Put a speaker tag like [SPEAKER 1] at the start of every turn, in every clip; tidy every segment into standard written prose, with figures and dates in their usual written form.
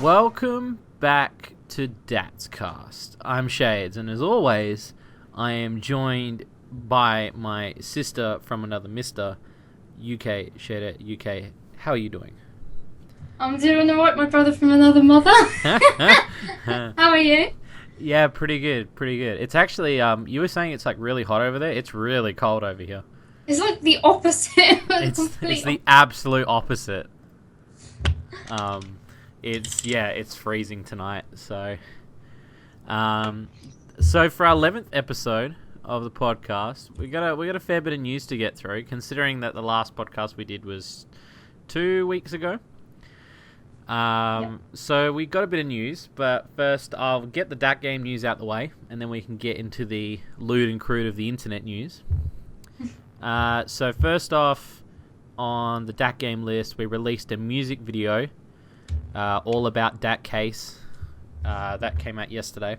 [SPEAKER 1] Welcome back to Datcast. I'm Shades, and as always, I am joined by my sister from another Mister, UK Shady. UK, how are you doing?
[SPEAKER 2] I'm doing alright, my brother from another mother. How are you?
[SPEAKER 1] Yeah, pretty good. It's actually, you were saying it's like really hot over there. It's really cold over here.
[SPEAKER 2] It's like the opposite.
[SPEAKER 1] It's the absolute opposite. It's freezing tonight. So for our 11th episode of the podcast, we got a fair bit of news to get through, considering that the last podcast we did was 2 weeks ago. So we got a bit of news, but first I'll get the Dat game news out the way, and then we can get into the lewd and crude of the internet news. So first off, on the Dat game list, we released a music video all about Dat Case. That came out yesterday,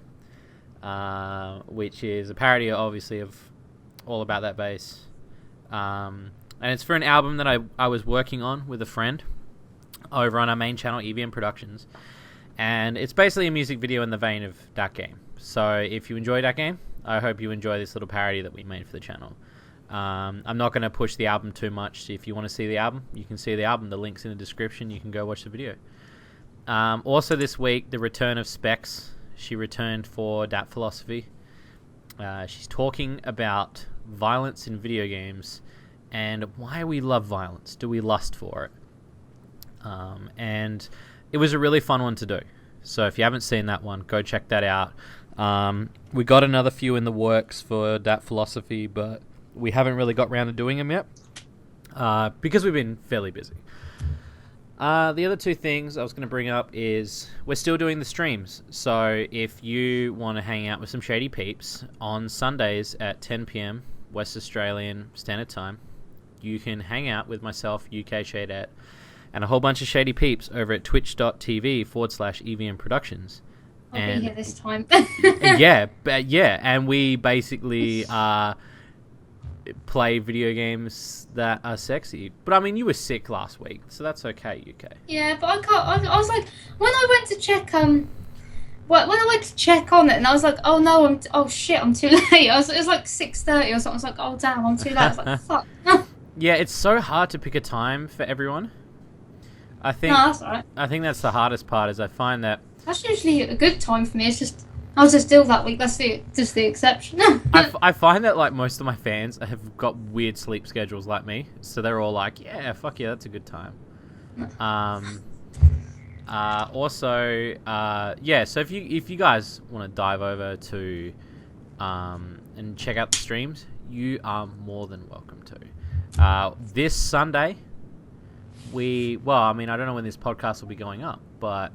[SPEAKER 1] which is a parody, obviously, of All About That Bass. And it's for an album that I was working on with a friend over on our main channel, EVM Productions. And it's basically a music video in the vein of Dat game. So if you enjoy Dat game, I hope you enjoy this little parody that we made for the channel. I'm not going to push the album too much. If you want to see the album, you can see the album. The link's in the description. You can go watch the video. Also this week, the return of Specs. She returned for Dat Philosophy. She's talking about violence in video games and why we love violence. Do we lust for it? And it was a really fun one to do. So if you haven't seen that one, go check that out. We got another few in the works for Dat Philosophy, but we haven't really got around to doing them yet because we've been fairly busy. The other two things I was going to bring up is we're still doing the streams. So if you want to hang out with some Shady peeps on Sundays at 10 p.m. West Australian Standard Time, you can hang out with myself, UK Shady, and a whole bunch of Shady peeps over at twitch.tv/EVM Productions.
[SPEAKER 2] I'll be here this time.
[SPEAKER 1] yeah, and we basically play video games that are sexy. But I mean, you were sick last week, so that's okay, UK.
[SPEAKER 2] Yeah, but I can't. I was like, when I went to check when I went to check on it, and I was like, oh no, I'm too late. It was like 6:30 or something. I was like, oh damn, I'm too late. I was like, fuck.
[SPEAKER 1] Yeah, it's so hard to pick a time for everyone. I think.
[SPEAKER 2] No, that's alright.
[SPEAKER 1] I think that's the hardest part. Is I find that
[SPEAKER 2] that's usually a good time for me. It's just I was just ill that week. That's just the exception.
[SPEAKER 1] I find that like most of my fans have got weird sleep schedules like me, so they're all like, "Yeah, fuck yeah, that's a good time." So if you guys want to dive over to and check out the streams, you are more than welcome to. This Sunday, I don't know when this podcast will be going up, but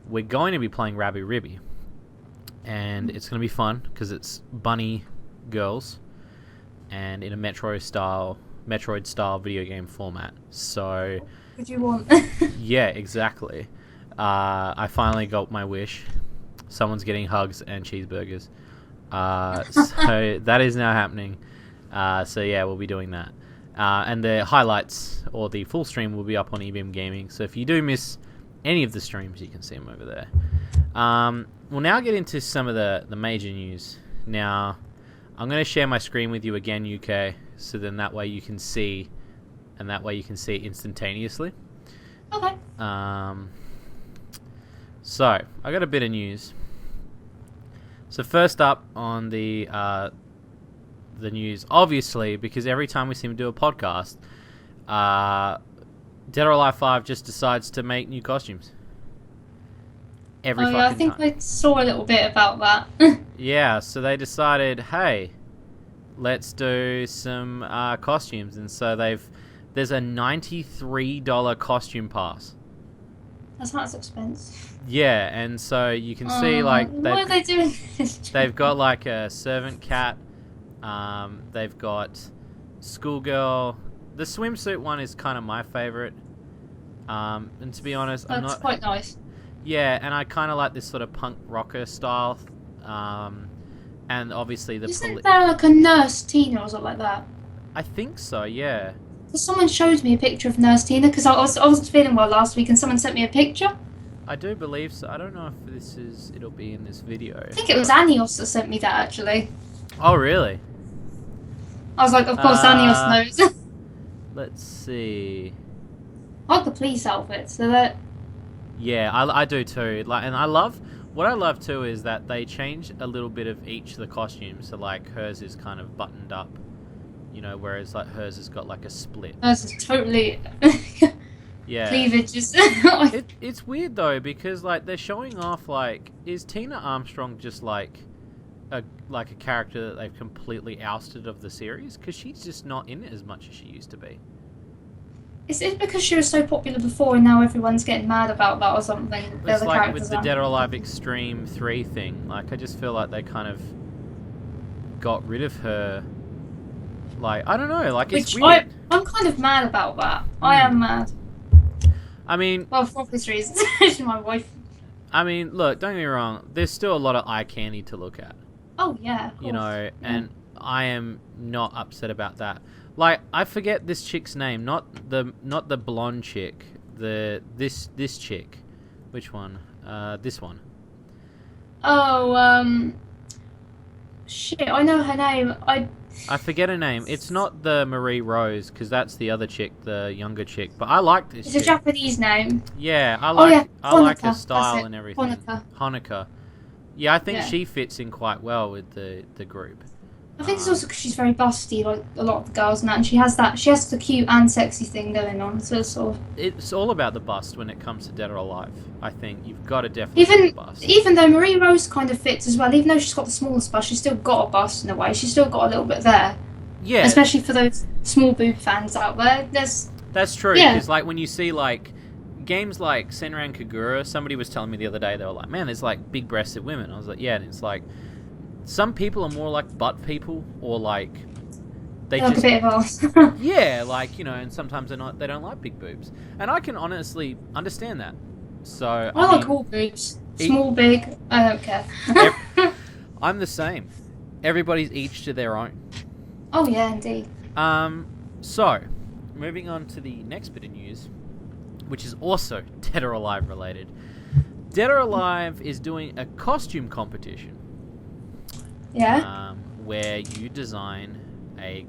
[SPEAKER 1] we're going to be playing Rabby Ribby. And it's going to be fun because it's bunny girls and in a Metroid style video game format. So
[SPEAKER 2] what do you want?
[SPEAKER 1] Yeah, exactly. I finally got my wish. Someone's getting hugs and cheeseburgers. So that is now happening. So yeah, we'll be doing that. And the highlights or the full stream will be up on EVM Gaming. So if you do miss any of the streams, you can see them over there. We'll now get into some of the major news. Now, I'm going to share my screen with you again, UK, so then that way you can see, and that way you can see it instantaneously.
[SPEAKER 2] Okay.
[SPEAKER 1] So, I got a bit of news. So first up on the news, obviously, because every time we seem to do a podcast, Dead or Alive 5 just decides to make new costumes.
[SPEAKER 2] I think I saw a little bit about that.
[SPEAKER 1] Yeah, so they decided, hey, let's do some costumes, and so there's a $93 costume pass.
[SPEAKER 2] That's not expensive.
[SPEAKER 1] Yeah, and so you can see like
[SPEAKER 2] why are they doing this?
[SPEAKER 1] They've got like a servant cat. They've got schoolgirl. The swimsuit one is kind of my favorite. And to be honest,
[SPEAKER 2] That's quite nice.
[SPEAKER 1] Yeah, and I kind of like this sort of punk rocker style. And obviously
[SPEAKER 2] Isn't there like a Nurse Tina or something like that?
[SPEAKER 1] I think so, yeah.
[SPEAKER 2] Someone showed me a picture of Nurse Tina because I was feeling well last week and someone sent me a picture.
[SPEAKER 1] I do believe so. I don't know if it'll be in this video.
[SPEAKER 2] I think it was Anios that sent me that, actually.
[SPEAKER 1] Oh, really?
[SPEAKER 2] I was like, of course Anios knows.
[SPEAKER 1] Let's see.
[SPEAKER 2] I like the police outfits, so that...
[SPEAKER 1] Yeah, I do too. Like, and what I love too is that they change a little bit of each of the costumes. So like hers is kind of buttoned up, you know, whereas like hers has got like a split.
[SPEAKER 2] Hers is totally...
[SPEAKER 1] Yeah.
[SPEAKER 2] Cleavage is...
[SPEAKER 1] It's weird though, because like they're showing off like, is Tina Armstrong just like a character that they've completely ousted of the series? Because she's just not in it as much as she used to be.
[SPEAKER 2] Is it because she was so popular before and now everyone's getting mad about that or something?
[SPEAKER 1] It's like with the Dead or Alive Extreme 3 thing. Like, I just feel like they kind of got rid of her. Like, I don't know. Like, it's weird.
[SPEAKER 2] I'm kind of mad about that. I am mad.
[SPEAKER 1] I mean...
[SPEAKER 2] Well, for obvious reasons. She's my wife.
[SPEAKER 1] I mean, look, don't get me wrong. There's still a lot of eye candy to look at.
[SPEAKER 2] Oh, yeah. Of course.
[SPEAKER 1] You know, and I am not upset about that. Like, I forget this chick's name, not the blonde chick, this chick. Which one? This one.
[SPEAKER 2] Oh, shit, I know her name.
[SPEAKER 1] I forget her name. It's not the Marie Rose, because that's the other chick, the younger chick. But I like this chick.
[SPEAKER 2] It's a Japanese name.
[SPEAKER 1] Yeah, I like her style and everything.
[SPEAKER 2] Honoka.
[SPEAKER 1] Yeah, I think she fits in quite well with the group.
[SPEAKER 2] I think it's also because she's very busty, like a lot of the girls and that, and she has the cute and sexy thing going on, so
[SPEAKER 1] it's all about the bust when it comes to Dead or Alive. I think you've got to definitely have a bust.
[SPEAKER 2] Even though Marie Rose kind of fits as well, even though she's got the smallest bust, she's still got a bust in a way. She's still got a little bit there.
[SPEAKER 1] Yeah.
[SPEAKER 2] Especially for those small boob fans out there.
[SPEAKER 1] That's true, because like when you see like games like Senran Kagura, somebody was telling me the other day, they were like, man, there's like big breasted women. I was like, yeah, and it's like some people are more like butt people, or like they
[SPEAKER 2] like
[SPEAKER 1] just
[SPEAKER 2] a bit of ass.
[SPEAKER 1] yeah, like, you know, and sometimes they don't like big boobs, and I can honestly understand that. So
[SPEAKER 2] I like all boobs, small, big, I don't care.
[SPEAKER 1] I'm the same. Everybody's each to their own.
[SPEAKER 2] Oh yeah, indeed.
[SPEAKER 1] So moving on to the next bit of news, which is also Dead or Alive related. Dead or Alive is doing a costume competition.
[SPEAKER 2] Yeah.
[SPEAKER 1] Where you design a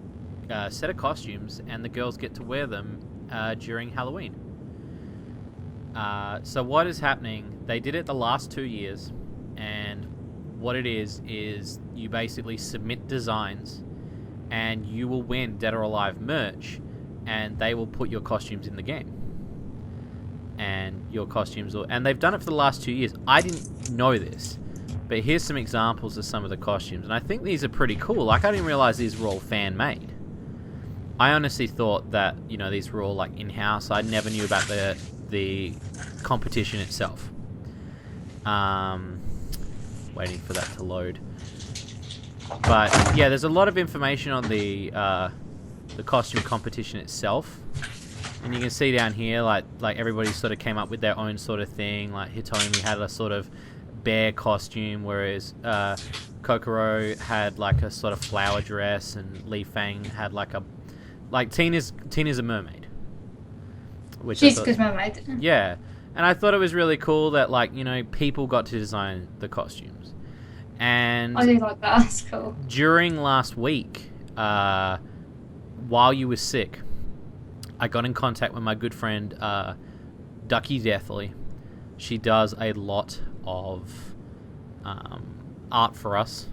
[SPEAKER 1] set of costumes and the girls get to wear them during Halloween. So what is happening? They did it the last 2 years, and what it is you basically submit designs, and you will win Dead or Alive merch, and they will put your costumes in the game. And your costumes and they've done it for the last 2 years. I didn't know this, but here's some examples of some of the costumes, and I think these are pretty cool. Like, I didn't realize these were all fan-made. I honestly thought that, you know, these were all like in-house. I never knew about the competition itself. Waiting for that to load. But yeah, there's a lot of information on the costume competition itself. And you can see down here, like everybody sort of came up with their own sort of thing. Like Hitomi had a sort of bear costume, whereas Kokoro had like a sort of flower dress, and Li Fang had like Tina's a mermaid. Which
[SPEAKER 2] she's a good mermaid.
[SPEAKER 1] Yeah, and I thought it was really cool that, like, you know, people got to design the costumes. And
[SPEAKER 2] I do like that. That's cool.
[SPEAKER 1] During last week, while you were sick, I got in contact with my good friend Ducky Deathly. She does a lot of art for us.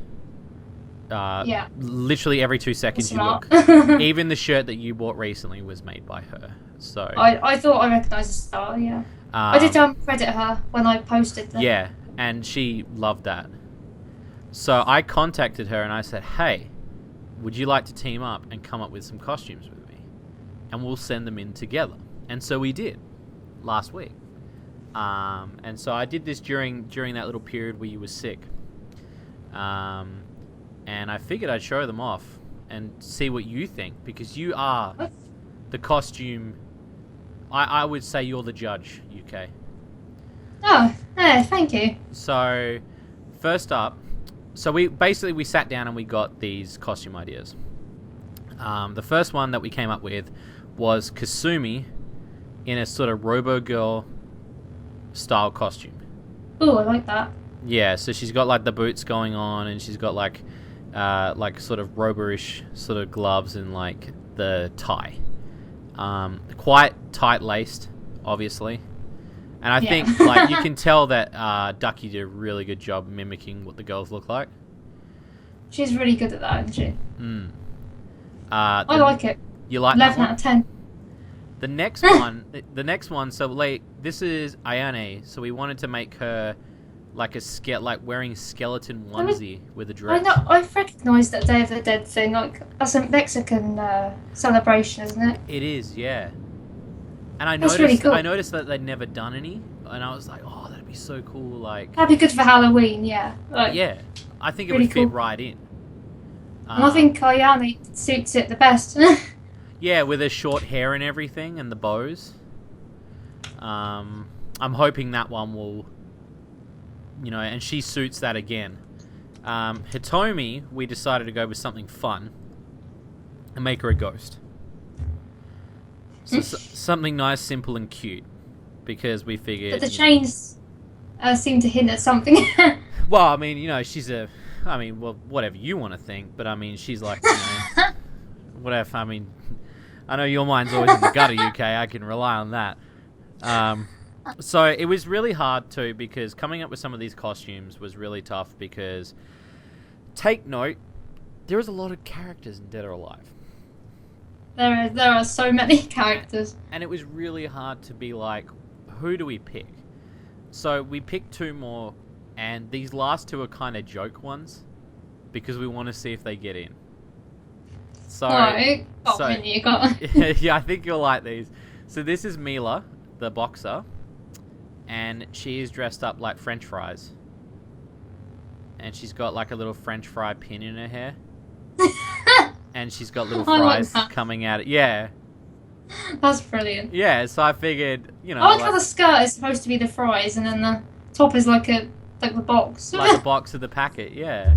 [SPEAKER 2] Yeah.
[SPEAKER 1] Literally every 2 seconds you look. Even the shirt that you bought recently was made by her. So
[SPEAKER 2] I thought I recognised the style. Yeah. I did credit her when I posted them.
[SPEAKER 1] Yeah, and she loved that. So I contacted her and I said, hey, would you like to team up and come up with some costumes with me? And we'll send them in together. And so we did last week. And so I did this during that little period where you were sick. And I figured I'd show them off and see what you think, because you are the costume. I would say you're the judge, UK.
[SPEAKER 2] Oh, thank you.
[SPEAKER 1] So, first up, we sat down and we got these costume ideas. The first one that we came up with was Kasumi in a sort of Robo Girl style costume.
[SPEAKER 2] Oh, I like that.
[SPEAKER 1] Yeah, so she's got like the boots going on, and she's got like sort of roberish sort of gloves and like the tie. Quite tight laced, obviously. And I think like you can tell that Ducky did a really good job mimicking what the girls look like.
[SPEAKER 2] She's really good at that, isn't she?
[SPEAKER 1] I
[SPEAKER 2] like it.
[SPEAKER 1] You like
[SPEAKER 2] 11
[SPEAKER 1] that one?
[SPEAKER 2] out of 10.
[SPEAKER 1] The next one. So like this is Ayane. So we wanted to make her like wearing skeleton onesie with a dress.
[SPEAKER 2] I know. I've recognised that Day of the Dead thing. Like that's a Mexican celebration, isn't it?
[SPEAKER 1] It is, yeah. And I
[SPEAKER 2] That's
[SPEAKER 1] noticed,
[SPEAKER 2] really cool.
[SPEAKER 1] I noticed that they'd never done any, and I was like, oh, that'd be so cool. Like,
[SPEAKER 2] That'd be good for Halloween, yeah. Like,
[SPEAKER 1] yeah, I think it
[SPEAKER 2] really
[SPEAKER 1] would fit
[SPEAKER 2] cool.
[SPEAKER 1] right in.
[SPEAKER 2] And I think Ayane suits it the best.
[SPEAKER 1] Yeah, with her short hair and everything, and the bows. I'm hoping that one will, and she suits that again. Hitomi, we decided to go with something fun and make her a ghost. So something nice, simple, and cute, because we figured.
[SPEAKER 2] But the chains seem to hint at something.
[SPEAKER 1] Well, I mean, she's whatever you want to think, but I mean, she's like, whatever. I mean, I know your mind's always in the gutter, UK. I can rely on that. So it was really hard too, because coming up with some of these costumes was really tough. Because take note, there is a lot of characters in Dead or Alive.
[SPEAKER 2] There are so many characters.
[SPEAKER 1] And it was really hard to be like, who do we pick? So we picked 2 more, and these last 2 are kind of joke ones, because we want to see if they get in. So,
[SPEAKER 2] Right.
[SPEAKER 1] Yeah, I think you'll like these. So this is Mila, the boxer, and she is dressed up like French fries. And she's got like a little French fry pin in her hair. And she's got little fries coming out. Yeah.
[SPEAKER 2] That's brilliant.
[SPEAKER 1] Yeah, so I figured,
[SPEAKER 2] I like how the skirt is supposed to be the fries, and then the top is like the box.
[SPEAKER 1] Like the box of the packet, yeah.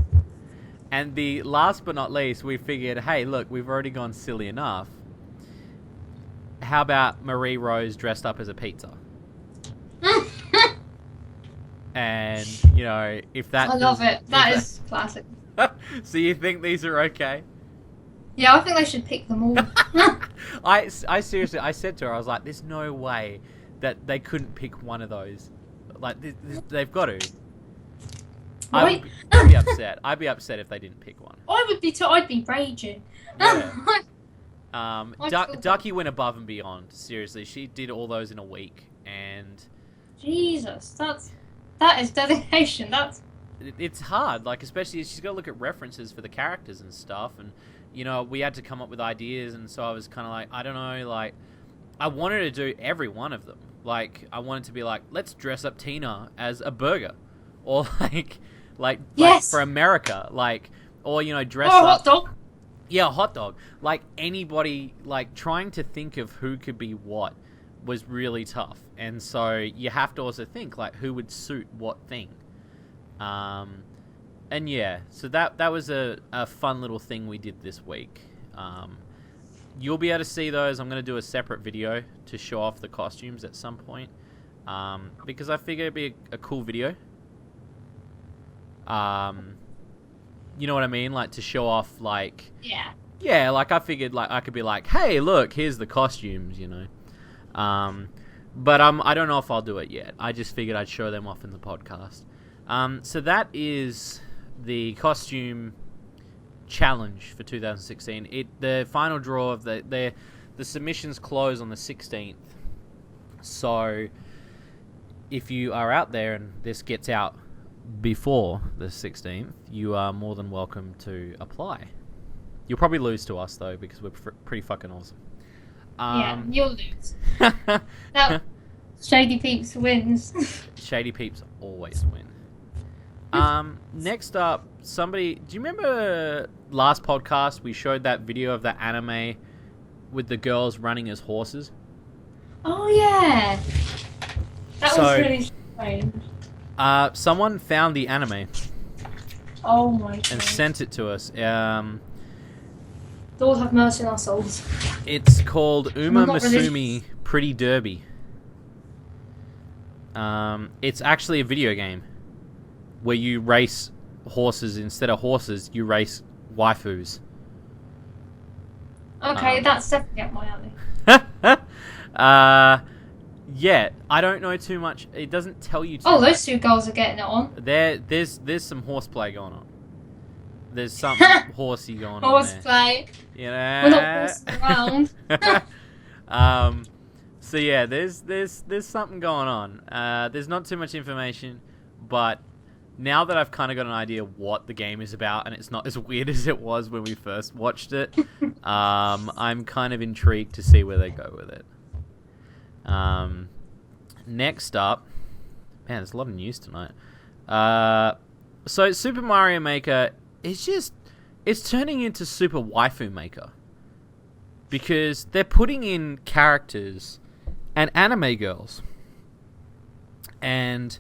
[SPEAKER 1] And the last but not least, we figured, hey, look, we've already gone silly enough. How about Marie Rose dressed up as a pizza? And, if that...
[SPEAKER 2] I love it. That is classic.
[SPEAKER 1] So you think these are okay?
[SPEAKER 2] Yeah, I think they should pick them all.
[SPEAKER 1] I seriously, I said to her, I was like, there's no way that they couldn't pick one of those. Like, they've got to. I'd be upset. I'd be upset if they didn't pick one.
[SPEAKER 2] I'd be raging.
[SPEAKER 1] Yeah. Ducky went above and beyond. Seriously, she did all those in a week, and
[SPEAKER 2] Jesus, that is dedication.
[SPEAKER 1] It's hard, like, especially she's got to look at references for the characters and stuff, and we had to come up with ideas, and so I was kind of like, I don't know, like, I wanted to do every one of them. Like, I wanted to be like, let's dress up Tina as a burger, or like for America, like, or dress up.
[SPEAKER 2] Hot dog.
[SPEAKER 1] Yeah, a hot dog. Like, anybody, like, trying to think of who could be what was really tough, and so you have to also think, like, who would suit what thing. And yeah, so that was a fun little thing we did this week. You'll be able to see those. I'm going to do a separate video to show off the costumes at some point, because I figure it'd be a cool video. You know what I mean? Like, to show off, like... Yeah, like, I figured, like, I could be like, hey, look, here's the costumes, But I don't know if I'll do it yet. I just figured I'd show them off in the podcast. So that is the costume challenge for 2016. The final draw of the submissions close on the 16th. So if you are out there and this gets out before the 16th, you are more than welcome to apply. You'll probably lose to us, though, because we're pretty fucking awesome.
[SPEAKER 2] Yeah, you'll lose. No, Shady Peeps wins.
[SPEAKER 1] Shady Peeps always win. Next up, do you remember last podcast we showed that video of that anime with the girls running as horses?
[SPEAKER 2] Oh, yeah. That was really strange.
[SPEAKER 1] Someone found the anime.
[SPEAKER 2] Oh my god.
[SPEAKER 1] And sent it to us.
[SPEAKER 2] Lord have mercy on our souls.
[SPEAKER 1] It's called Uma
[SPEAKER 2] Not
[SPEAKER 1] Masumi
[SPEAKER 2] religious.
[SPEAKER 1] Pretty Derby. It's actually a video game where you race horses. Instead of horses, you race waifus.
[SPEAKER 2] Okay, that's definitely up my
[SPEAKER 1] alley. Yeah, I don't know too much. It doesn't tell you too much.
[SPEAKER 2] Those two girls are getting it on.
[SPEAKER 1] There's some horseplay going on. There's something horsey going on there.
[SPEAKER 2] Horseplay.
[SPEAKER 1] You know?
[SPEAKER 2] We're not horsing around.
[SPEAKER 1] So yeah, there's something going on. There's not too much information, but now that I've kind of got an idea what the game is about, and it's not as weird as it was when we first watched it, I'm kind of intrigued to see where they go with it. Next up, man, there's a lot of news tonight. So Super Mario Maker it's turning into Super Waifu Maker, because they're putting in characters and anime girls, and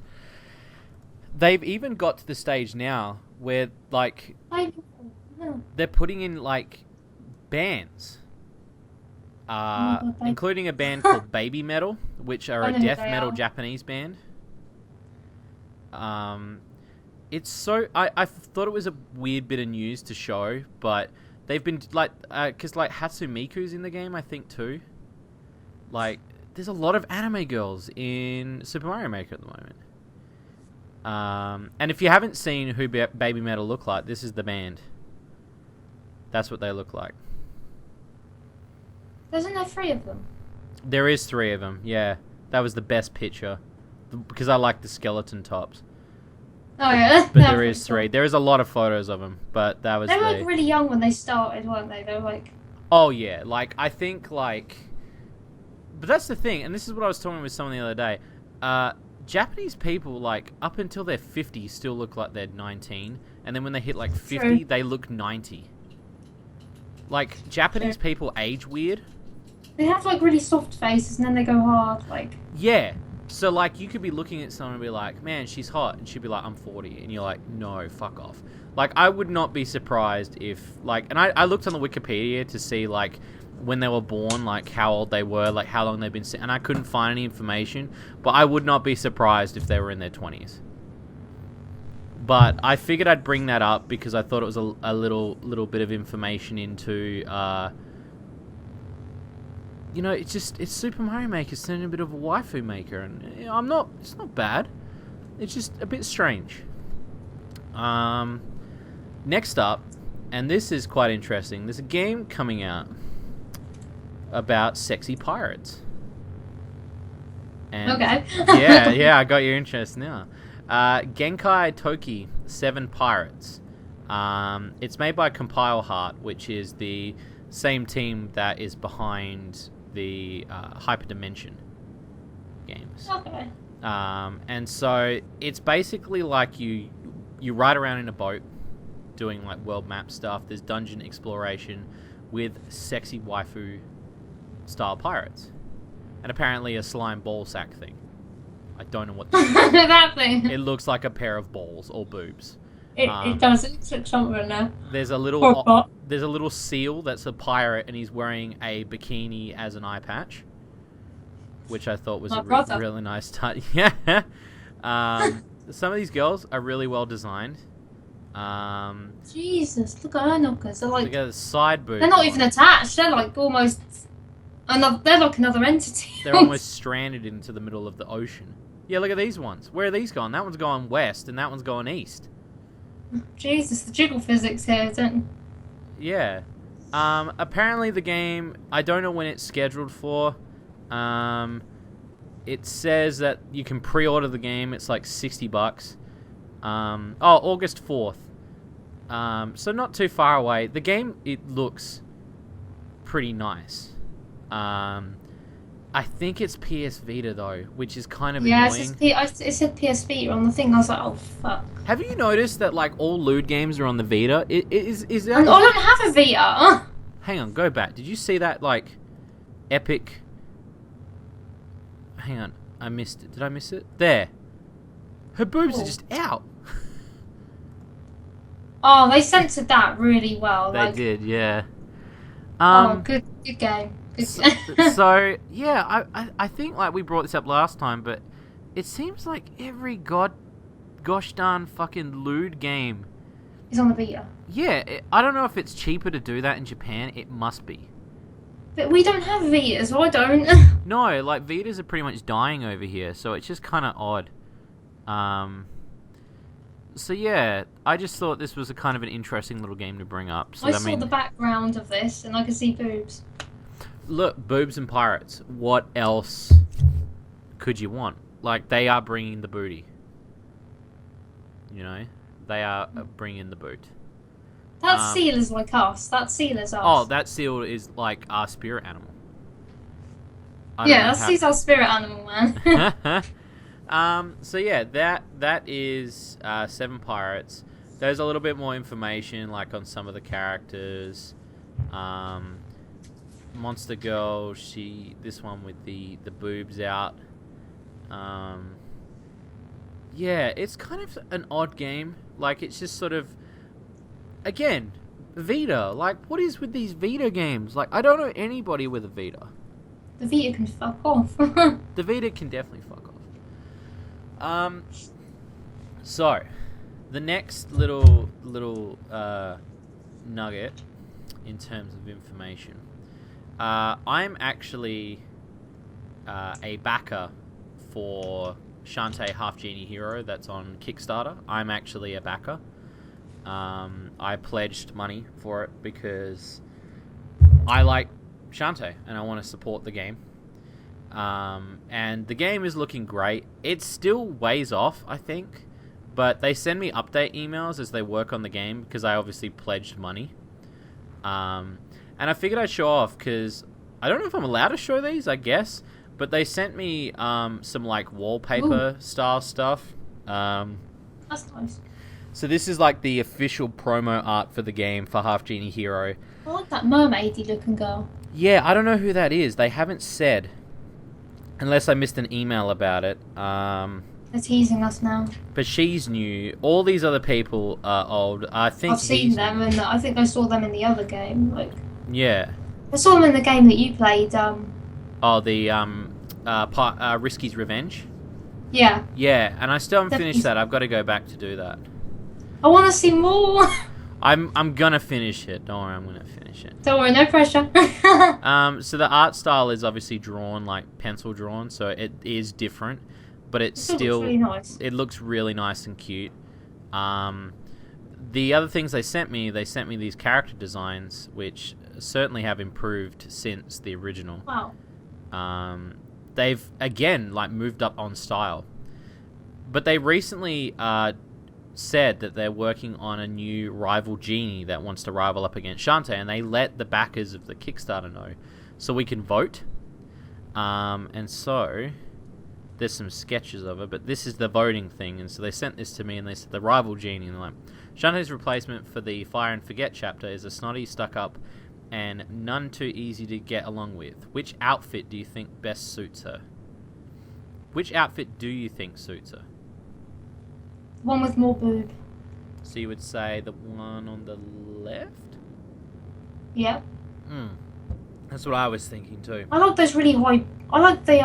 [SPEAKER 1] they've even got to the stage now where like they're putting in like bands. Including a band called Baby Metal, which are a death metal Japanese band. It's so... I thought it was a weird bit of news to show, but they've been, like... Because, like, Hatsumiku's in the game, I think, too. Like, there's a lot of anime girls in Super Mario Maker at the moment. And if you haven't seen who Baby Metal look like, this is the band. That's what they look like.
[SPEAKER 2] Isn't there 3 of them?
[SPEAKER 1] There is 3 of them, yeah. That was the best picture. Because I like the skeleton tops.
[SPEAKER 2] Oh, yeah.
[SPEAKER 1] But there is 3. There is a lot of photos of them, but that was
[SPEAKER 2] They were, like, really young when they started, weren't they? They were, like...
[SPEAKER 1] Oh, yeah. Like, I think, like... But that's the thing, and this is what I was talking with someone the other day. Japanese people, like, up until they're 50, still look like they're 19. And then when they hit, like, 50,
[SPEAKER 2] True.
[SPEAKER 1] they look 90. Like, Japanese people age weird.
[SPEAKER 2] They have, like, really soft faces, and then they go hard, like...
[SPEAKER 1] Yeah. So, like, you could be looking at someone and be like, man, she's hot. And she'd be like, I'm 40. And you're like, no, fuck off. Like, I would not be surprised if, like... And I looked on the Wikipedia to see, like, when they were born, like, how old they were, like, how long they've been... And I couldn't find any information. But I would not be surprised if they were in their 20s. But I figured I'd bring that up because I thought it was a little bit of information into... You know, it's Super Mario Maker. It's turning a bit of a waifu maker, and you know, it's not bad. It's just a bit strange. Next up, and this is quite interesting. There's a game coming out about sexy pirates. And
[SPEAKER 2] Okay.
[SPEAKER 1] yeah, I got your interest now. Genki Toki 7 Pirates. It's made by Compile Heart, which is the same team that is behind the Hyperdimension games.
[SPEAKER 2] Okay.
[SPEAKER 1] And so it's basically like you ride around in a boat doing like world map stuff. There's dungeon exploration with sexy waifu style pirates. And apparently a slime ball sack thing. I don't know what
[SPEAKER 2] that thing.
[SPEAKER 1] It looks like a pair of balls or boobs.
[SPEAKER 2] It does. It's a chomper now.
[SPEAKER 1] There's a little seal that's a pirate, and he's wearing a bikini as an eye patch, which I thought was really nice touch. Yeah. Some of these girls are really well designed.
[SPEAKER 2] Jesus, look at her knockers. They're like,
[SPEAKER 1] look at the side boob.
[SPEAKER 2] they're not even attached. They're like almost they're like another entity.
[SPEAKER 1] They're almost stranded into the middle of the ocean. Yeah, look at these ones. Where are these going? That one's going west, and that one's going east.
[SPEAKER 2] Jesus, the jiggle physics here, don't...
[SPEAKER 1] Yeah. Apparently the game, I don't know when it's scheduled for. It says that you can pre-order the game. It's like $60. August 4th. So not too far away. The game, it looks pretty nice. I think it's PS Vita though, which is kind of annoying.
[SPEAKER 2] It said PS Vita on the thing. I was like, oh fuck.
[SPEAKER 1] Have you noticed that like all lewd games are on the Vita? Is that?
[SPEAKER 2] I don't have a Vita.
[SPEAKER 1] Hang on, go back. Did you see that like epic? Hang on, I missed it. Did I miss it? There. Her boobs are just out.
[SPEAKER 2] Oh, they censored that really well.
[SPEAKER 1] They did, yeah.
[SPEAKER 2] Good game.
[SPEAKER 1] So yeah, I think like we brought this up last time, but It seems like every gosh darn fucking lewd game.
[SPEAKER 2] It's on the Vita.
[SPEAKER 1] Yeah, I don't know if it's cheaper to do that in Japan. It must be.
[SPEAKER 2] But we don't have Vitas, or I don't.
[SPEAKER 1] No, like Vitas are pretty much dying over here, so it's just kind of odd. So yeah, I just thought this was a kind of an interesting little game to bring up. So
[SPEAKER 2] I saw the background of this, and I could see boobs.
[SPEAKER 1] Look, boobs and pirates. What else could you want? Like, they are bringing the booty. You know? They are bringing the boot.
[SPEAKER 2] That seal is like us. That seal is us.
[SPEAKER 1] Oh, that seal is like our spirit animal.
[SPEAKER 2] He's our spirit animal, man.
[SPEAKER 1] So yeah, that is 7 pirates. There's a little bit more information, like on some of the characters. Monster Girl, this one with the boobs out. Yeah, it's kind of an odd game. Like, it's just sort of, again, Vita. Like, what is with these Vita games? Like, I don't know anybody with a Vita.
[SPEAKER 2] The Vita can fuck off.
[SPEAKER 1] The Vita can definitely fuck off. So, the next little nugget in terms of information. I'm actually a backer for Shantae HalfGenie Hero that's on Kickstarter. I'm actually a backer. I pledged money for it because I like Shantae and I want to support the game. And the game is looking great. It's still ways off, I think, but they send me update emails as they work on the game because I obviously pledged money. And I figured I'd show off because I don't know if I'm allowed to show these, I guess. But they sent me some like wallpaper style stuff.
[SPEAKER 2] That's nice.
[SPEAKER 1] So this is like the official promo art for the game for HalfGenie Hero.
[SPEAKER 2] I like that mermaidy looking girl.
[SPEAKER 1] Yeah, I don't know who that is. They haven't said. Unless I missed an email about it.
[SPEAKER 2] They're teasing us now.
[SPEAKER 1] But she's new. All these other people are old. I've
[SPEAKER 2] seen them, and I think I saw them in the other game. Like,
[SPEAKER 1] yeah.
[SPEAKER 2] I saw them in the game that you played.
[SPEAKER 1] Oh, the Risky's Revenge?
[SPEAKER 2] Yeah.
[SPEAKER 1] Yeah, and I still haven't finished that. I've got to go back to do that.
[SPEAKER 2] I want to see more.
[SPEAKER 1] I'm gonna finish it. Don't worry, I'm gonna finish it.
[SPEAKER 2] Don't worry, no pressure.
[SPEAKER 1] So the art style is obviously drawn, like pencil drawn, so it is different, but it still
[SPEAKER 2] looks really nice.
[SPEAKER 1] It looks really nice and cute. The other things they sent me these character designs, which certainly have improved since the original.
[SPEAKER 2] Wow.
[SPEAKER 1] They've again like moved up on style, but they recently said that they're working on a new rival genie that wants to rival up against Shantae, and they let the backers of the Kickstarter know, so we can vote. And so there's some sketches of it, but this is the voting thing, and so they sent this to me, and they said the rival genie, and they're like, Shantae's replacement for the Fire and Forget chapter is a snotty, stuck-up, and none too easy to get along with. Which outfit do you think best suits her? Which outfit do you think suits her?
[SPEAKER 2] One with more boob.
[SPEAKER 1] So you would say the one on the left?
[SPEAKER 2] Yeah.
[SPEAKER 1] That's what I was thinking too.
[SPEAKER 2] I like those really high. I like the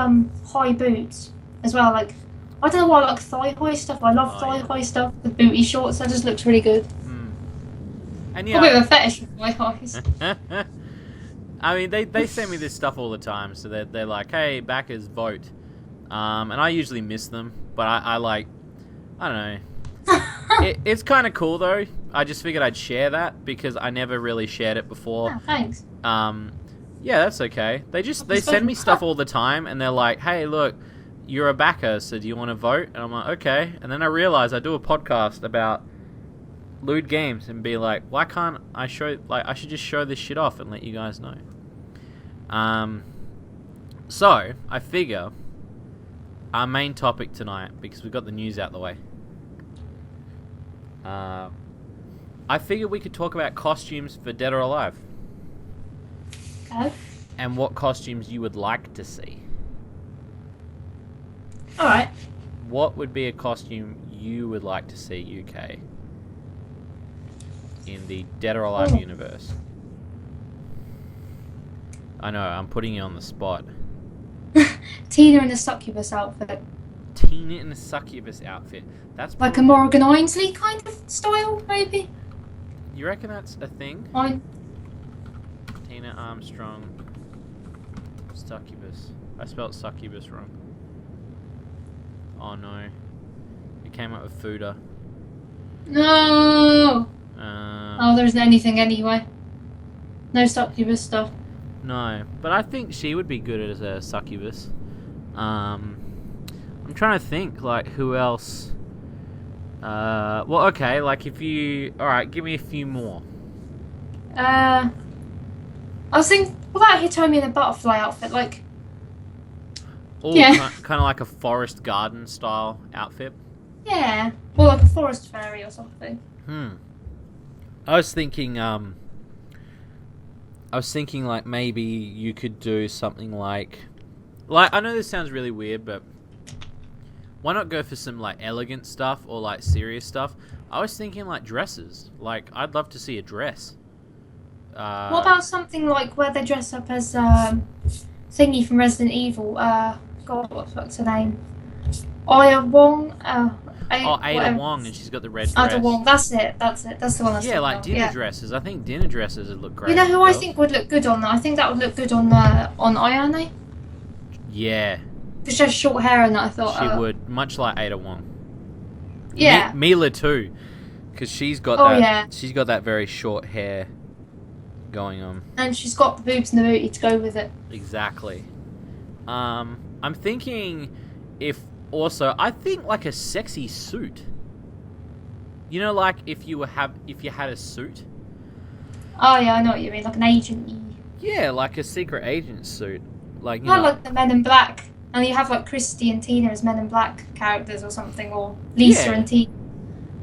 [SPEAKER 2] high boots as well. Like, I don't know why I like thigh high stuff. I love high stuff with booty shorts. That just looks really good.
[SPEAKER 1] And yeah,
[SPEAKER 2] a bit of a fetish with my highs.
[SPEAKER 1] I mean, they send me this stuff all the time, so they're like, hey, backers, vote. And I usually miss them, but I like, I don't know. It's kind of cool though. I just figured I'd share that because I never really shared it before.
[SPEAKER 2] Oh, thanks.
[SPEAKER 1] Yeah, that's okay. They send me stuff all the time, and they're like, hey, look, you're a backer, so do you want to vote? And I'm like, okay. And then I realize I do a podcast about lewd games and be like, why can't I show, like, I should just show this shit off and let you guys know. So I figure our main topic tonight, because we've got the news out the way, I figure we could talk about costumes for Dead or Alive.
[SPEAKER 2] Okay.
[SPEAKER 1] And what costumes you would like to see.
[SPEAKER 2] Alright.
[SPEAKER 1] What would be a costume you would like to see, UK, in the Dead or Alive universe? I know, I'm putting you on the spot.
[SPEAKER 2] Tina in the succubus outfit.
[SPEAKER 1] Tina in a succubus outfit. That's
[SPEAKER 2] Like a
[SPEAKER 1] probably-
[SPEAKER 2] Morgan Ainsley kind of style, maybe?
[SPEAKER 1] You reckon that's a thing? Tina Armstrong succubus. I spelled succubus wrong. Oh no. It came up with Fuda.
[SPEAKER 2] No! Oh, there isn't anything anyway. No succubus stuff.
[SPEAKER 1] No, but I think she would be good as a succubus. I'm trying to think, like, who else? Well, okay, like if you... Alright, give me a few more.
[SPEAKER 2] I was thinking, what about Hitomi in a butterfly outfit? Like,
[SPEAKER 1] Or
[SPEAKER 2] Yeah.
[SPEAKER 1] kind of like a forest garden style outfit.
[SPEAKER 2] yeah. Or like a forest fairy or something.
[SPEAKER 1] I was thinking, like, maybe you could do something like, I know this sounds really weird, but why not go for some, like, elegant stuff or, like, serious stuff? I was thinking, like, dresses. Like, I'd love to see a dress.
[SPEAKER 2] What about something like where they dress up as Thingy from Resident Evil? God, what the fuck's her name? Aya Wong?
[SPEAKER 1] Ada
[SPEAKER 2] whatever.
[SPEAKER 1] Wong, and she's got the red dress.
[SPEAKER 2] Ada Wong, that's it. That's the one I was
[SPEAKER 1] Yeah,
[SPEAKER 2] thinking
[SPEAKER 1] like
[SPEAKER 2] of.
[SPEAKER 1] dinner dresses. I think dinner dresses would look great.
[SPEAKER 2] You know who I
[SPEAKER 1] girls.
[SPEAKER 2] think would look good on that? I think that would look good on Ayane.
[SPEAKER 1] Yeah,
[SPEAKER 2] Because she has short hair and that, I thought.
[SPEAKER 1] she would. Much like Ada Wong.
[SPEAKER 2] Yeah.
[SPEAKER 1] Mila too, because she's got
[SPEAKER 2] Oh,
[SPEAKER 1] that.
[SPEAKER 2] yeah.
[SPEAKER 1] She's got that very short hair going on.
[SPEAKER 2] And she's got the boobs and the booty to go with it.
[SPEAKER 1] Exactly. I'm thinking I think like a sexy suit. You know, like if you had a suit.
[SPEAKER 2] Oh yeah, I know what you mean, like an agent-y.
[SPEAKER 1] Yeah, like a secret agent suit. Like, you
[SPEAKER 2] Kind
[SPEAKER 1] know,
[SPEAKER 2] of like the Men in Black. And you have like Christy and Tina as Men in Black characters or something, or Lisa
[SPEAKER 1] Yeah.
[SPEAKER 2] and Tina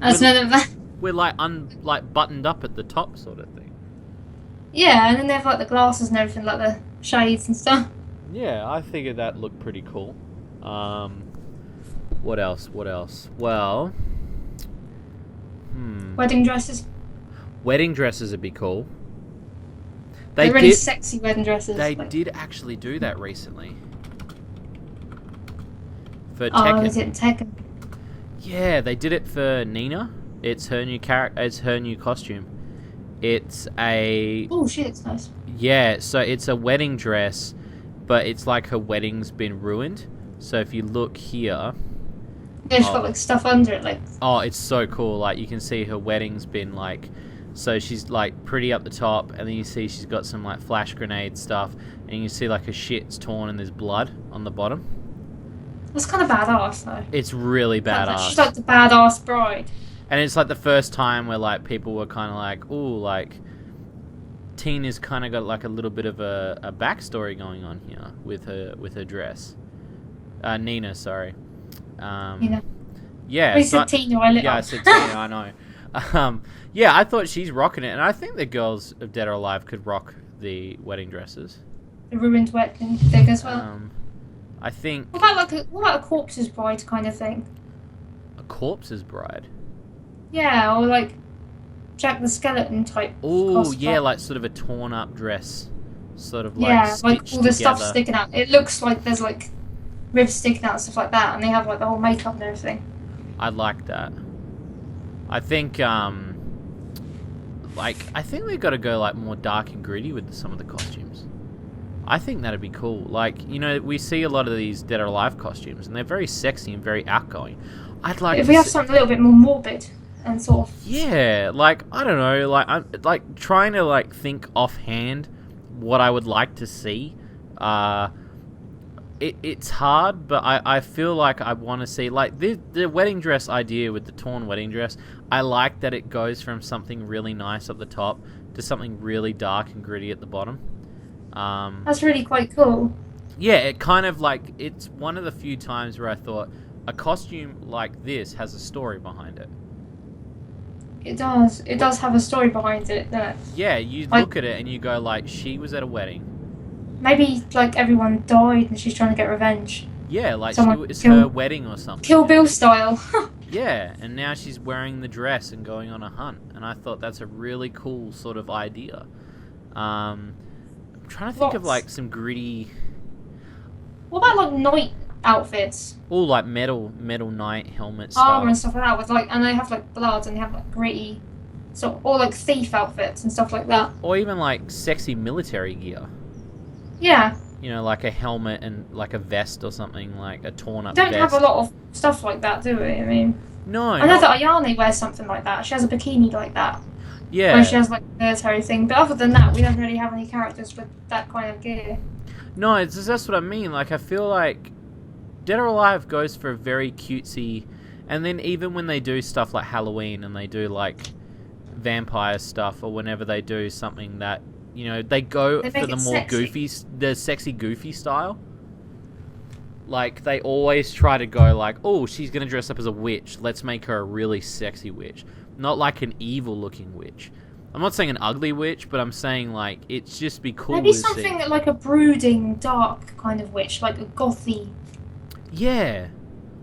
[SPEAKER 2] as
[SPEAKER 1] With-
[SPEAKER 2] Men in Black.
[SPEAKER 1] we're like buttoned up at the top sort of thing.
[SPEAKER 2] Yeah, and then they have like the glasses and everything, like the shades and stuff.
[SPEAKER 1] Yeah, I figured that looked pretty cool. What else? Well,
[SPEAKER 2] Wedding dresses.
[SPEAKER 1] wedding dresses would be cool.
[SPEAKER 2] They're really sexy wedding dresses.
[SPEAKER 1] They
[SPEAKER 2] like,
[SPEAKER 1] did actually do that recently. For
[SPEAKER 2] Oh,
[SPEAKER 1] Tekken.
[SPEAKER 2] is it Tekken?
[SPEAKER 1] Yeah, they did it for Nina. It's her new character. It's her new costume. It's a
[SPEAKER 2] Oh shit, it's nice.
[SPEAKER 1] yeah. So it's a wedding dress, but it's like her wedding's been ruined. So if you look here,
[SPEAKER 2] Yeah, she's got like stuff under it, like.
[SPEAKER 1] oh, it's so cool. Like you can see her wedding's been like, so she's like pretty up the top, and then you see she's got some like flash grenade stuff, and you see like her shit's torn and there's blood on the bottom.
[SPEAKER 2] That's kind of badass though.
[SPEAKER 1] It's really badass.
[SPEAKER 2] She's like the badass bride.
[SPEAKER 1] And it's like the first time where like people were kind of like, ooh, like Tina's kind of got like a little bit of a backstory going on here with her dress. Nina, sorry.
[SPEAKER 2] Nina.
[SPEAKER 1] Yeah.
[SPEAKER 2] We said Tina, I lit
[SPEAKER 1] Yeah, I
[SPEAKER 2] up.
[SPEAKER 1] said Tina. I know. Yeah, I thought she's rocking it, and I think the girls of Dead or Alive could rock the wedding dresses.
[SPEAKER 2] The ruined wedding thing as well.
[SPEAKER 1] I think
[SPEAKER 2] What about a corpse's bride kind of thing?
[SPEAKER 1] a corpse's bride.
[SPEAKER 2] Yeah, or like Jack the Skeleton type.
[SPEAKER 1] Oh,
[SPEAKER 2] cosplay.
[SPEAKER 1] yeah, like sort of a torn up dress, sort of like
[SPEAKER 2] yeah, like
[SPEAKER 1] stitched
[SPEAKER 2] all the stuff
[SPEAKER 1] together.
[SPEAKER 2] sticking out. It looks like there's like ribs sticking out and stuff like that, and they have like the whole makeup and everything.
[SPEAKER 1] I like that. I think I think they've got to go like more dark and gritty with some of the costumes. I think that'd be cool. Like, you know, we see a lot of these Dead or Alive costumes, and they're very sexy and very outgoing. I'd like
[SPEAKER 2] If
[SPEAKER 1] to
[SPEAKER 2] we have
[SPEAKER 1] see-
[SPEAKER 2] something a little bit more morbid and sort of
[SPEAKER 1] Yeah, like I don't know, like I'm like trying to like think offhand what I would like to see. It's hard, but I feel like I want to see like the wedding dress idea with the torn wedding dress. I like that it goes from something really nice at the top to something really dark and gritty at the bottom.
[SPEAKER 2] that's really quite cool.
[SPEAKER 1] Yeah, it kind of like it's one of the few times where I thought a costume like this has a story behind it.
[SPEAKER 2] It does. It does have a story behind it. That
[SPEAKER 1] Yeah, you
[SPEAKER 2] Like-
[SPEAKER 1] look at it and you go like, she was at a wedding.
[SPEAKER 2] maybe like everyone died and she's trying to get revenge.
[SPEAKER 1] Yeah, like
[SPEAKER 2] Someone
[SPEAKER 1] it's
[SPEAKER 2] killed-
[SPEAKER 1] her wedding or something.
[SPEAKER 2] Kill Bill style.
[SPEAKER 1] Yeah, and now she's wearing the dress and going on a hunt, and I thought that's a really cool sort of idea. I'm trying to think of
[SPEAKER 2] Lots.
[SPEAKER 1] like some gritty.
[SPEAKER 2] What about like night outfits.
[SPEAKER 1] All like metal knight helmet stuff.
[SPEAKER 2] Armor and stuff like that with like, and they have like blood and they have like gritty, or like thief outfits and stuff like that.
[SPEAKER 1] Or even like sexy military gear.
[SPEAKER 2] Yeah.
[SPEAKER 1] You know, like a helmet and like a vest or something, like a torn up
[SPEAKER 2] We don't
[SPEAKER 1] vest.
[SPEAKER 2] have a lot of stuff like that, do we? I mean,
[SPEAKER 1] no.
[SPEAKER 2] I know that Ayane wears something like that. She has a bikini like that.
[SPEAKER 1] Yeah.
[SPEAKER 2] Where she has like a military thing. But other than that, we don't really have any characters with that kind of gear.
[SPEAKER 1] No, that's what I mean. Like, I feel like Dead or Alive goes for a very cutesy, and then even when they do stuff like Halloween and they do like vampire stuff, or whenever they do something that, you know, they go for the more
[SPEAKER 2] sexy.
[SPEAKER 1] goofy, the sexy goofy style. Like, they always try to go like, oh, she's going to dress up as a witch. Let's make her a really sexy witch. Not like an evil-looking witch. I'm not saying an ugly witch, but I'm saying, like, it's just be cool
[SPEAKER 2] Maybe
[SPEAKER 1] to
[SPEAKER 2] something
[SPEAKER 1] see.
[SPEAKER 2] like a brooding, dark kind of witch, like a gothy.
[SPEAKER 1] Yeah.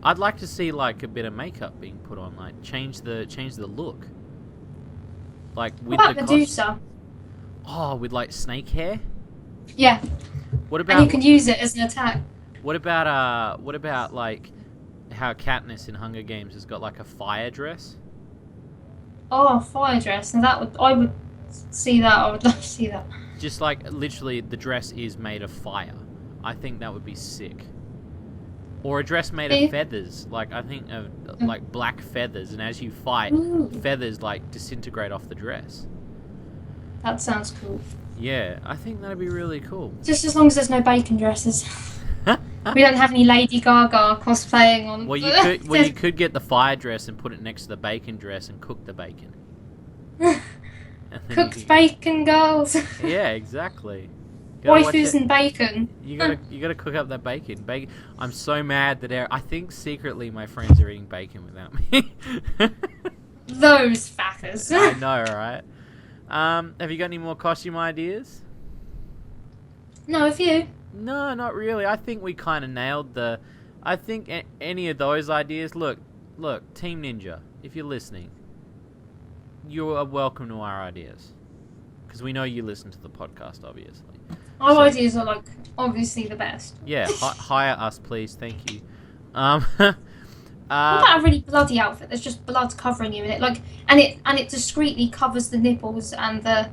[SPEAKER 1] I'd like to see, like, a bit of makeup being put on. Like, change the look. Like, with
[SPEAKER 2] What about
[SPEAKER 1] the
[SPEAKER 2] Medusa?
[SPEAKER 1] Oh, with, like, snake hair?
[SPEAKER 2] Yeah.
[SPEAKER 1] What about...
[SPEAKER 2] And you can use it as an attack.
[SPEAKER 1] What about, like, how Katniss in Hunger Games has got, like, a fire dress?
[SPEAKER 2] Oh, fire dress. Now I would see that. I would love to see that.
[SPEAKER 1] Just, like, literally, the dress is made of fire. I think that would be sick. Or a dress made of feathers. Like, I think of, like, black feathers, and as you fight, feathers, like, disintegrate off the dress.
[SPEAKER 2] That sounds cool.
[SPEAKER 1] Yeah, I think that'd be really cool.
[SPEAKER 2] Just as long as there's no bacon dresses. We don't have any Lady Gaga cosplaying on.
[SPEAKER 1] Well, you could get the fire dress and put it next to the bacon dress and cook the bacon.
[SPEAKER 2] Cooked bacon, girls.
[SPEAKER 1] Yeah, exactly.
[SPEAKER 2] Waifus and bacon.
[SPEAKER 1] You gotta cook up that bacon. I'm so mad that I think secretly my friends are eating bacon without me.
[SPEAKER 2] Those fuckers.
[SPEAKER 1] I know, right? Have you got any more costume ideas?
[SPEAKER 2] No, a few.
[SPEAKER 1] No, not really. I think we kind of nailed the... I think any of those ideas... Look, Team Ninja, if you're listening, you are welcome to our ideas. Because we know you listen to the podcast, obviously.
[SPEAKER 2] Our ideas are, like, obviously the best.
[SPEAKER 1] Yeah, hire us, please. Thank you.
[SPEAKER 2] What about a really bloody outfit? There's just blood covering you in it, like, and it discreetly covers the nipples and the.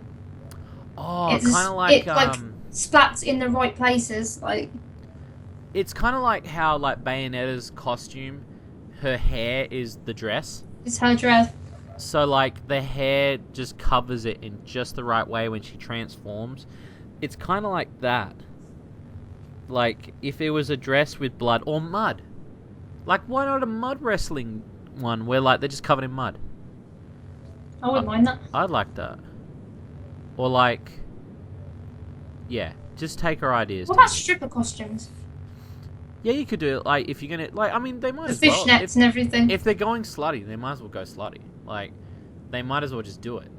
[SPEAKER 1] Oh, kind of like
[SPEAKER 2] splats in the right places, like.
[SPEAKER 1] It's kind of like how like Bayonetta's costume, her hair is the dress.
[SPEAKER 2] It's her dress.
[SPEAKER 1] So like the hair just covers it in just the right way when she transforms. It's kind of like that. Like if it was a dress with blood or mud. Like, why not a mud wrestling one where, like, they're just covered in mud?
[SPEAKER 2] I wouldn't mind that.
[SPEAKER 1] I'd like that. Or, like... Yeah, just take our ideas.
[SPEAKER 2] What about stripper costumes?
[SPEAKER 1] Yeah, you could do it, like, if you're gonna... Like, I mean, they might
[SPEAKER 2] The
[SPEAKER 1] as well.
[SPEAKER 2] fishnets and everything.
[SPEAKER 1] If they're going slutty, they might as well go slutty. Like, they might as well just do it.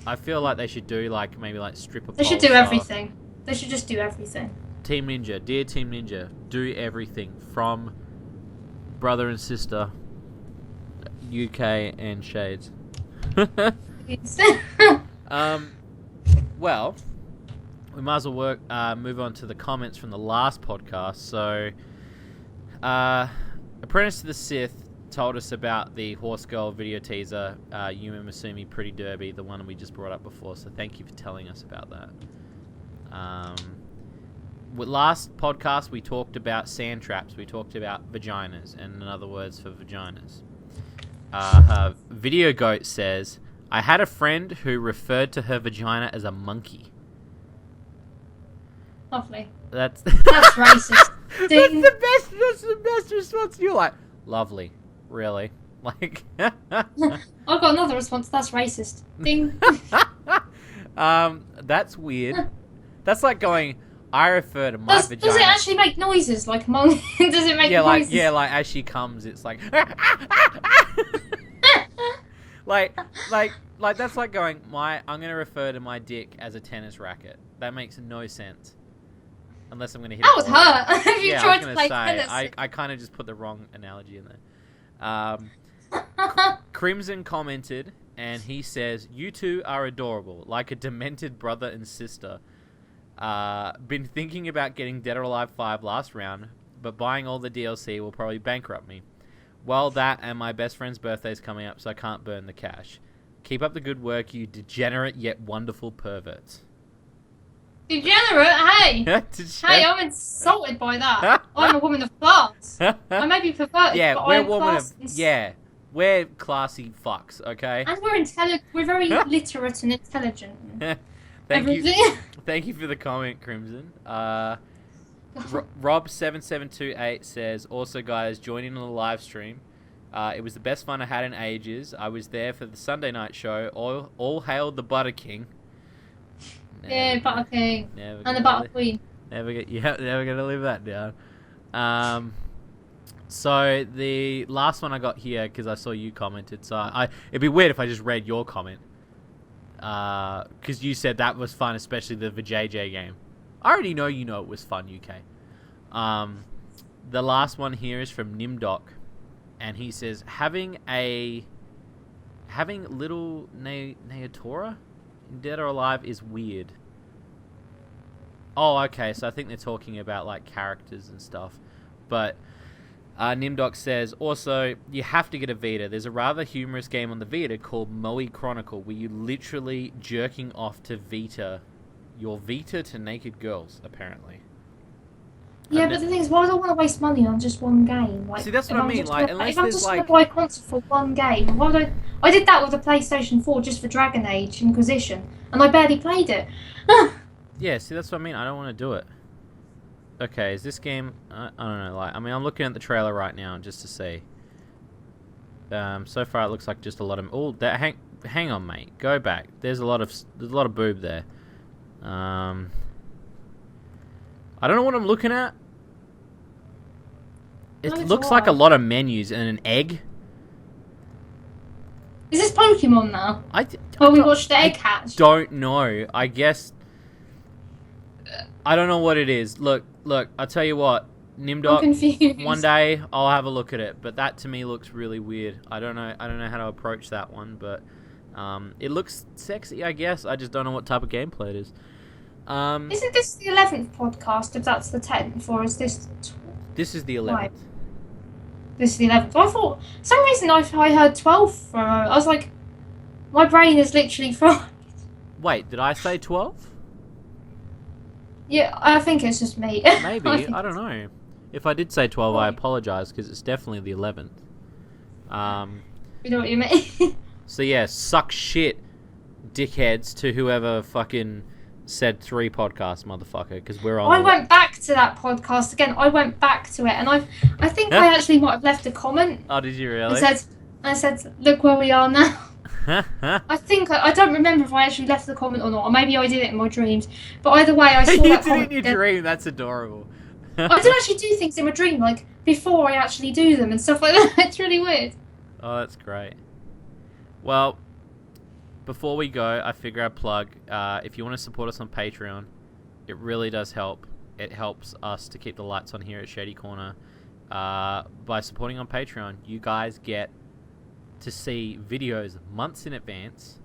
[SPEAKER 1] I feel like they should do, like, maybe, like, stripper
[SPEAKER 2] They should do everything. They should just do everything.
[SPEAKER 1] Team Ninja, dear Team Ninja, do everything from... Brother and sister, UK and Shades. Well, we might as well move on to the comments from the last podcast. So, Apprentice to the Sith told us about the Horse Girl video teaser, Yuma Masumi Pretty Derby, the one we just brought up before. So thank you for telling us about that. With last podcast, we talked about sand traps. We talked about vaginas, and in other words for vaginas. Video Goat says, I had a friend who referred to her vagina as a monkey.
[SPEAKER 2] Lovely.
[SPEAKER 1] That's
[SPEAKER 2] racist. Ding.
[SPEAKER 1] That's the best response. You're like, lovely. Really? Like,
[SPEAKER 2] I've got another response. That's racist. Ding.
[SPEAKER 1] That's weird. That's like going, I refer to my vagina.
[SPEAKER 2] Does it actually make noises like a monkey? Does it make noises?
[SPEAKER 1] Like as she comes, it's like, like that's like going, I'm gonna refer to my dick as a tennis racket. That makes no sense. Unless I'm gonna hit.
[SPEAKER 2] That would hurt if you tried to play
[SPEAKER 1] say,
[SPEAKER 2] tennis.
[SPEAKER 1] I kind of just put the wrong analogy in there. Crimson commented, and he says, "You two are adorable, like a demented brother and sister. Been thinking about getting Dead or Alive 5 last round. but buying all the DLC will probably bankrupt me. Well, that and my best friend's birthday is coming up, so I can't burn the cash. Keep up the good work, you degenerate yet wonderful perverts.
[SPEAKER 2] Degenerate? Hey! Hey, I'm insulted by that. I'm a woman of class. I may be perverted,
[SPEAKER 1] yeah,
[SPEAKER 2] but
[SPEAKER 1] we're
[SPEAKER 2] I'm
[SPEAKER 1] woman
[SPEAKER 2] class.
[SPEAKER 1] of... Yeah, we're classy fucks, okay?
[SPEAKER 2] And we're intelligent. We're very literate and intelligent.
[SPEAKER 1] Thank you for the comment, Crimson. Rob7728 says, also guys, join in on the live stream. It was the best fun I had in ages. I was there for the Sunday night show. All hail the Butter King.
[SPEAKER 2] Yeah, Butter King. And the Butter Queen.
[SPEAKER 1] Never gonna leave that down. So the last one I got here, because I saw you commented, so it'd be weird if I just read your comment. Because you said that was fun, especially the VJJ game. I already know you know it was fun, UK. The last one here is from Nimdoc, and he says, having little Naotora in Dead or Alive is weird. Oh, okay, so I think they're talking about like characters and stuff. But Nimdoc says, also, you have to get a Vita. There's a rather humorous game on the Vita called Moe Chronicle, where you literally jerking off to your Vita to naked girls, apparently.
[SPEAKER 2] Yeah, but the thing is, why do I want to waste money on just one game? Like,
[SPEAKER 1] see, that's what I mean. Like, unless
[SPEAKER 2] if I'm
[SPEAKER 1] there's
[SPEAKER 2] just
[SPEAKER 1] like...
[SPEAKER 2] going to buy a console for one game, why would I did that with the PlayStation 4 just for Dragon Age Inquisition, and I barely played it.
[SPEAKER 1] Yeah, see, that's what I mean. I don't want to do it. Okay, is this game... I don't know. Like, I mean, I'm looking at the trailer right now just to see. So far, it looks like just a lot of... Oh, hang on, mate. Go back. There's a lot of boob there. I don't know what I'm looking at. It looks like a lot of menus and an egg.
[SPEAKER 2] Is this Pokemon now? We watched the egg hatch.
[SPEAKER 1] Don't know. I guess... I don't know what it is. Look, I'll tell you what. Nimdoc,
[SPEAKER 2] I'm confused.
[SPEAKER 1] one day I'll have a look at it, but that to me looks really weird. I don't know how to approach that one, but it looks sexy, I guess. I just don't know what type of gameplay it is.
[SPEAKER 2] Isn't this the 11th podcast, if that's the 10th, or is this...
[SPEAKER 1] This is the 11th.
[SPEAKER 2] This is the 11th. I thought... For some reason I heard 12. I was like... My brain is literally fried.
[SPEAKER 1] Wait, did I say 12?
[SPEAKER 2] Yeah, I think it's just me.
[SPEAKER 1] Maybe. I don't know. If I did say 12, I apologise, because it's definitely the 11th.
[SPEAKER 2] You know what you mean?
[SPEAKER 1] So yeah, suck shit, dickheads, to whoever fucking... said 3 podcasts, motherfucker, because we're on...
[SPEAKER 2] I went back to that podcast again. I went back to it, and I think I actually might have left a comment.
[SPEAKER 1] Oh, did you really?
[SPEAKER 2] I said, look where we are now. I don't remember if I actually left the comment or not, or maybe I did it in my dreams. But either way, I saw that comment.
[SPEAKER 1] You did it in your dream. That's adorable.
[SPEAKER 2] I do actually do things in my dream, like before I actually do them and stuff like that. It's really weird.
[SPEAKER 1] Oh, that's great. Well, before we go, I figure I'd plug, if you want to support us on Patreon, it really does help. It helps us to keep the lights on here at Shady Corner. By supporting on Patreon, you guys get to see videos months in advance,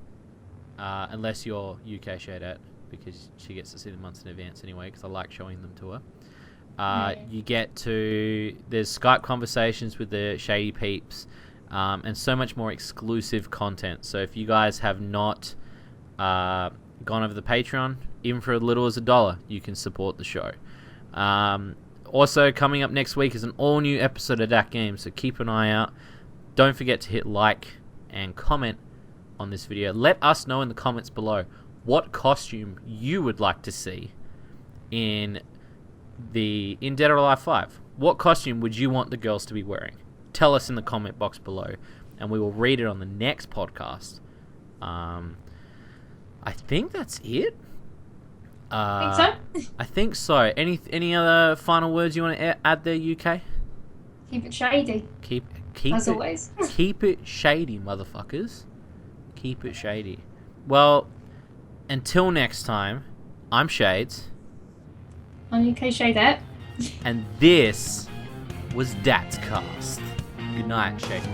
[SPEAKER 1] unless you're UK Shadette, because she gets to see them months in advance anyway, because I like showing them to her. You get to... There's Skype conversations with the Shady peeps, and so much more exclusive content. So if you guys have not gone over the Patreon, even for as little as $1, you can support the show. Also, coming up next week is an all-new episode of Dat Game, so keep an eye out. Don't forget to hit like and comment on this video. Let us know in the comments below what costume you would like to see in Dead or Alive 5. What costume would you want the girls to be wearing? Tell us in the comment box below, and we will read it on the next podcast. I think that's it.
[SPEAKER 2] I
[SPEAKER 1] think so. Any other final words you want to add there, UK?
[SPEAKER 2] Keep it shady.
[SPEAKER 1] Keep
[SPEAKER 2] as
[SPEAKER 1] it,
[SPEAKER 2] always.
[SPEAKER 1] Keep it shady, motherfuckers. Keep it shady. Well, until next time, I'm Shades.
[SPEAKER 2] I'm UK Shadette.
[SPEAKER 1] And this was Datcast. Good night, Shady.